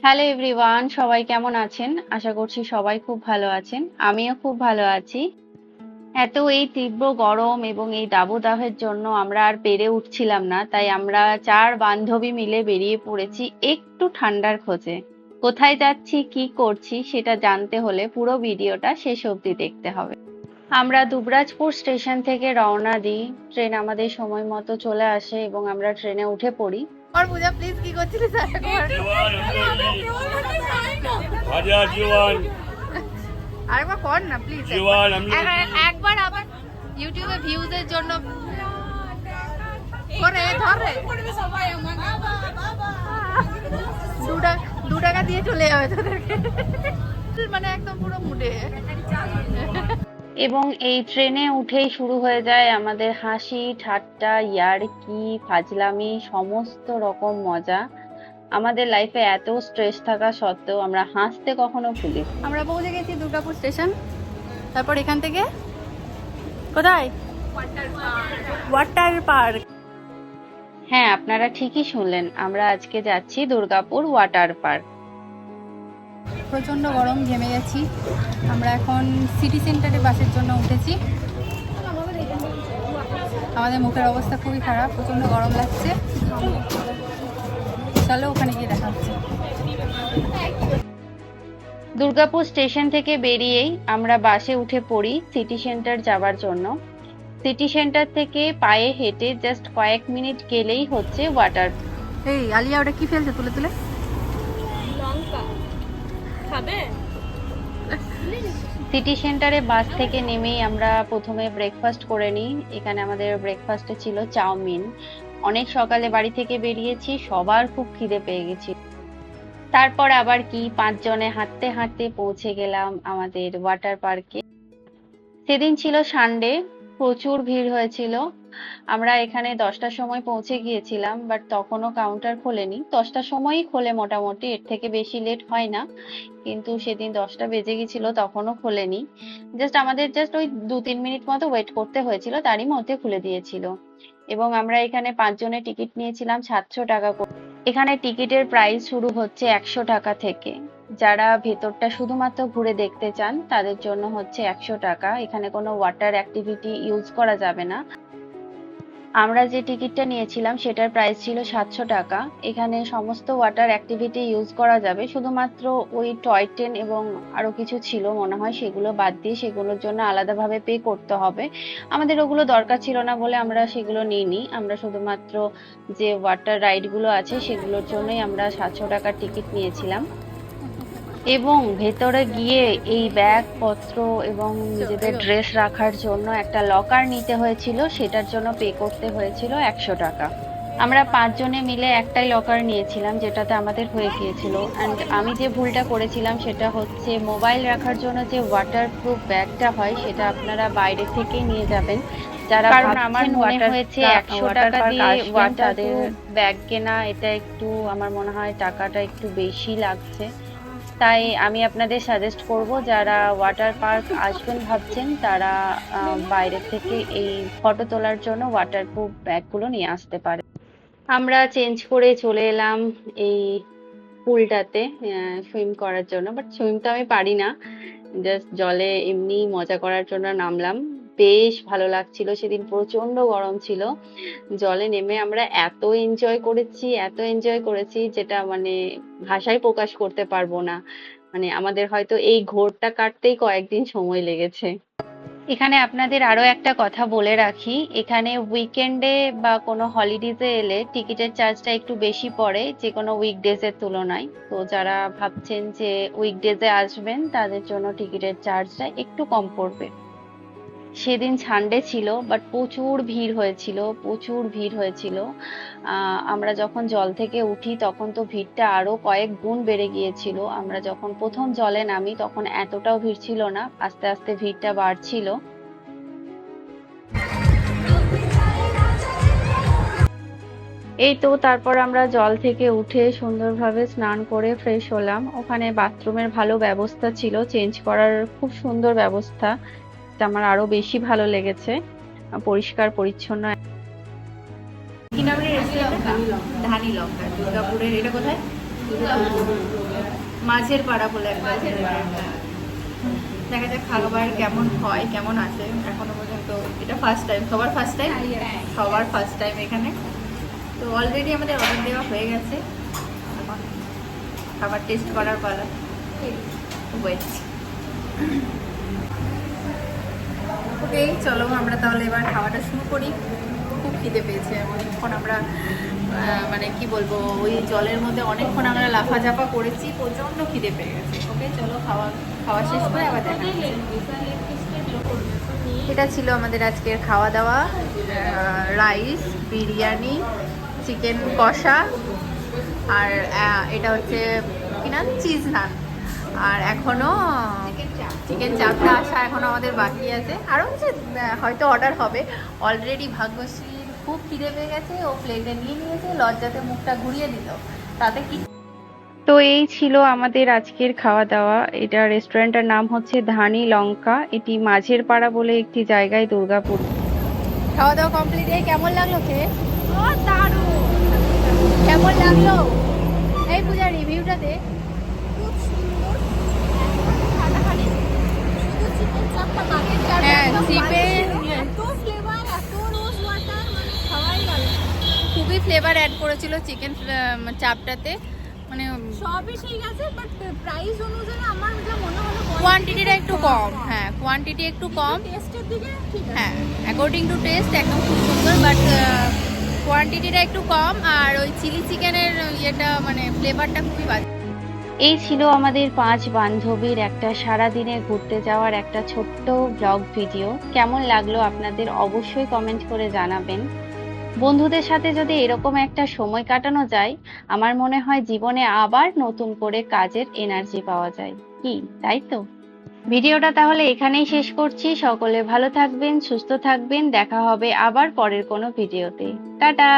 Hello everyone, সবাই কেমন আছেন? আশা করছি সবাই খুব ভালো আছেন। আমিও খুব ভালো আছি। এই তীব্র গরম এবং এই দাবদাহের জন্য আমরা আর পেরে উঠছিলাম না, তাই আমরা 4 বান্ধবী মিলে বেরিয়ে পড়েছি একটু ঠান্ডার খোঁজে। কোথায় যাচ্ছি, কি করছি সেটা জানতে হলে পুরো ভিডিওটা শেষ অবধি দেখতে হবে। আমরা দুবরাজপুর স্টেশন থেকে রওনা দিই। ট্রেন আমাদের সময় মতো চলে আসে এবং আমরা ট্রেনে উঠে পড়ি। और पूजा प्लीज की করছিলিস আরেকবার কর না প্লিজ একবার আবার ইউটিউবে ভিউজের জন্য করে ধরে 2 টাকা দিয়ে চলে যাবে তোদেরকে মানে একদম পুরো মুডে। এবং এই ট্রেনে উঠেই শুরু হয়ে যায় আমাদের হাসি ঠাট্টা ইয়ার্কি ফাজলামি সমস্ত রকম মজা। আমাদের লাইফে এত স্ট্রেস থাকা সত্ত্বেও আমরা হাসতে কখনো ভুলি না। আমরা পৌঁছে গেছি দুর্গাপুর স্টেশন। তারপর এখান থেকে কোথায়? Water park. হ্যাঁ, আপনারা ঠিকই শুনলেন, আমরা আজকে যাচ্ছি দুর্গাপুর ওয়াটার পার্ক। প্রচণ্ড গরম, ঘেমে গেছি। আমরা এখন সিটি সেন্টারে বাসের জন্য উঠেছি। আমাদের মুখের অবস্থা খুবই খারাপ, প্রচণ্ড গরম লাগছে। চলো ওখানে গিয়ে দেখা হচ্ছে। দুর্গাপুর স্টেশন থেকে বেরিয়েই আমরা বাসে উঠে পড়ি সিটি সেন্টার যাওয়ার জন্য। সিটি সেন্টার থেকে পায়ে হেঁটে জাস্ট কয়েক মিনিট গেলেই হচ্ছে ওয়াটার। এই আলিয়া ওটা কি ফেলছে তুলে তুলে? সিটি সেন্টারে বাস থেকে নেমেই আমরা প্রথমে ব্রেকফাস্ট করে নিই। এখানে আমাদের ব্রেকফাস্টে ছিল চাউমিন। অনেক সকালে বাড়ি থেকে বেরিয়েছি, সবার খুব খিদে পেয়ে গেছি। তারপর আবার কি 5 জনে হাঁটতে হাঁটতে পৌঁছে গেলাম আমাদের ওয়াটার পার্কে। সেদিন ছিল সানডে, প্রচুর ভিড় হয়েছিল। আমরা এখানে 10টার সময় পৌঁছে গিয়েছিলাম, বাট তখনও কাউন্টার খোলেনি। 10টার সময়ই খোলে মোটামুটি, এর থেকে বেশি লেট হয় না। কিন্তু সেদিন 10টা বেজে গেছিল, তখনও খোলেনি। আমাদের ওই 2-3 মিনিট মতো ওয়েট করতে হয়েছিল, তারই মধ্যে খুলে দিয়েছিল। এবং আমরা এখানে 5 জনের টিকিট নিয়েছিলাম 700 টাকা করে। এখানে টিকিটের প্রাইস শুরু হচ্ছে 100 টাকা থেকে। যারা ভেতরটা শুধুমাত্র ঘুরে দেখতে চান তাদের জন্য হচ্ছে 100 টাকা। এখানে কোনো ওয়াটার অ্যাক্টিভিটি ইউজ করা যাবে না। আমরা যে টিকিটটা নিয়েছিলাম সেটার প্রাইস ছিল 700 টাকা। এখানে সমস্ত ওয়াটার অ্যাক্টিভিটি ইউজ করা যাবে, শুধুমাত্র ওই টয় ট্রেন এবং আরো কিছু ছিল মনে হয়, সেগুলো বাদ দিয়ে সেগুলোর জন্য আলাদাভাবে পে করতে হবে। আমাদের ওগুলো দরকার ছিল না বলে আমরা সেগুলো নিইনি। আমরা শুধুমাত্র যে ওয়াটার রাইডগুলো আছে সেগুলোর জন্যই আমরা 700 টাকার টিকিট নিয়েছিলাম। এবং ভেতরে গিয়ে এই ব্যাগপত্র এবং নিজেদের ড্রেস রাখার জন্য একটা লকার নিতে হয়েছিল, সেটার জন্য পে করতে হয়েছিল 100 টাকা। আমরা 5 জনে মিলে একটাই লকার নিয়েছিলাম, যেটাতে আমাদের হয়ে গিয়েছিল। অ্যান্ড আমি যে ভুলটা করেছিলাম সেটা হচ্ছে মোবাইল রাখার জন্য যে ওয়াটারপ্রুফ ব্যাগটা হয় সেটা আপনারা বাইরে থেকেই নিয়ে যাবেন। কারণ আমার মনে হয়েছে 100 টাকা দিয়ে ওয়াটারপ্রুফ ব্যাগ কেনা, এটা একটু আমার মনে হয় টাকাটা একটু বেশি লাগছে। তাই আমি আপনাদের সাজেস্ট করব, যারা ওয়াটার পার্ক আসবেন ভাবছেন তারা বাইরে থেকে এই ফটো তোলার জন্য ওয়াটারপ্রুফ ব্যাগগুলো নিয়ে আসতে পারে। আমরা চেঞ্জ করে চলে এলাম এই পুলটাতে সুইম করার জন্য, বাট সুইম তো আমি পারি না, জাস্ট জলে এমনি মজা করার জন্য নামলাম। বেশ ভালো লাগছিল, সেদিন প্রচন্ড গরম ছিল। জলে নেমে আমরা এত এনজয় করেছি যেটা মানে ভাষায় প্রকাশ করতে পারবো না। মানে আমাদের হয়তো এই ঘোরটা কাটতেই কয়েকদিন সময় লেগেছে। এখানে আপনাদের আরো একটা কথা বলে রাখি, এখানে উইকেন্ডে বা কোনো হলিডেজে এলে টিকিটের চার্জটা একটু বেশি পড়ে যে কোনো উইকডেজের তুলনায়। তো যারা ভাবছেন যে উইকডেজে আসবেন তাদের জন্য টিকিটের চার্জটা একটু কম পড়বে। সেদিন সানডে ছিল, বাট প্রচুর ভিড় হয়েছিল। আমরা যখন জল থেকে উঠি তখন তো ভিড়টা আরো কয়েক গুণ বেড়ে গিয়েছিল। আমরা যখন প্রথম জলে নামি তখন এতটাও ভিড় ছিল না, আস্তে আস্তে ভিড়টা বাড়ছিল। এই তো তারপর আমরা জল থেকে উঠে সুন্দরভাবে স্নান করে ফ্রেশ হলাম। ওখানে বাথরুমের ভালো ব্যবস্থা ছিল, চেঞ্জ করার খুব সুন্দর ব্যবস্থা, এটা আমার আরো বেশি ভালো লেগেছে, পরিষ্কার পরিচ্ছন্ন। কি নাম রে রেস্টুরেন্টটা? ধানি লঙ্কা। দুর্গাপুরের এটা কোথায়? মাঝের পাড়া বলে একটা আছে। দেখা যাক খাবার কেমন হয়, কেমন আছে। এখনো পর্যন্ত এটা ফার্স্ট টাইম, সবার ফার্স্ট টাইম এখানে। তো অলরেডি আমাদের অর্ডার দেওয়া হয়ে গেছে, এখন খাবার টেস্ট করার পালা। ওয়েট। ওকে, চলো আমরা তাহলে এবার খাওয়াটা শুরু করি। খুব খিদে পেয়েছে, অনেকক্ষণ আমরা মানে কি বলবো, ওই জলের মধ্যে অনেকক্ষণ আমরা লাফাঝাপা করেছি, প্রচণ্ড খিদে পেয়ে গেছে। ওকে চলো, খাওয়া শেষ করে আবার দেখা হচ্ছে। এটা ছিল আমাদের আজকের খাওয়া দাওয়া। রাইস, বিরিয়ানি, চিকেন কষা, আর এটা হচ্ছে কি নান, চিজ নান। আর এখনো চিকেন চাপটা আসা এখনো আমাদের বাকি আছে। আরও কিছু হয়তো অর্ডার হবে। অলরেডি ভাগ্যশ্রীর খুব খিদে পেয়ে গেছে, ও প্লেটে নিয়ে নিয়েছে, লজ্জাতে মুখটা ঘুরিয়ে দিল। তাতে কি। তো এই ছিল আমাদের আজকের খাওয়া দাওয়া। এটা রেস্টুরেন্টের নাম হচ্ছে ধানি লঙ্কা, এটি মাঝের পাড়া বলে একটি জায়গায়, দুর্গাপুর। খাওয়া দাওয়া কমপ্লিট। কেমন লাগলো খেয়ে? দারুণ। কেমন লাগলো এই পূজার রিভিউটা দে। খুব সুন্দর, ফাটাফাটি। শুধু চিকেন চাপটা বাকেট হ্যাঁ, চিকেন এত ফ্লেভার, এত রোজ ওয়াটার, মানে খাওয়াই গেল। খুবই ফ্লেভার অ্যাড করেছিল চিকেন চাপটাতে। মানে সবই ঠিক আছে, বাট প্রাইস অনুযায়ী আমার যা মনে হলো কোয়ান্টিটিটা একটু কম। হ্যাঁ, কোয়ান্টিটি একটু কম। টেস্টের দিকে ঠিক আছে। হ্যাঁ, অ্যাকর্ডিং টু টেস্ট একদম খুব সুন্দর, বাট কোয়ান্টিটিটা একটু কম। আর ওই চিলি চিকেনের ইয়েটা মানে ফ্লেভারটা খুবই বাজে। এই ছিল আমাদের 5 বান্ধবীর একটা সারাদিনে ঘুরতে যাওয়ার একটা ছোট্ট ব্লগ ভিডিও। কেমন লাগলো আপনাদের অবশ্যই কমেন্ট করে জানাবেন। বন্ধুদের সাথে যদি এরকম একটা সময় কাটানো যায়, আমার মনে হয় জীবনে আবার নতুন করে কাজের এনার্জি পাওয়া যায়। কি তাই তো? ভিডিওটা তাহলে এখানেই শেষ করছি। সকলে ভালো থাকবেন, সুস্থ থাকবেন। দেখা হবে আবার পরের কোনো ভিডিওতে। টাটা।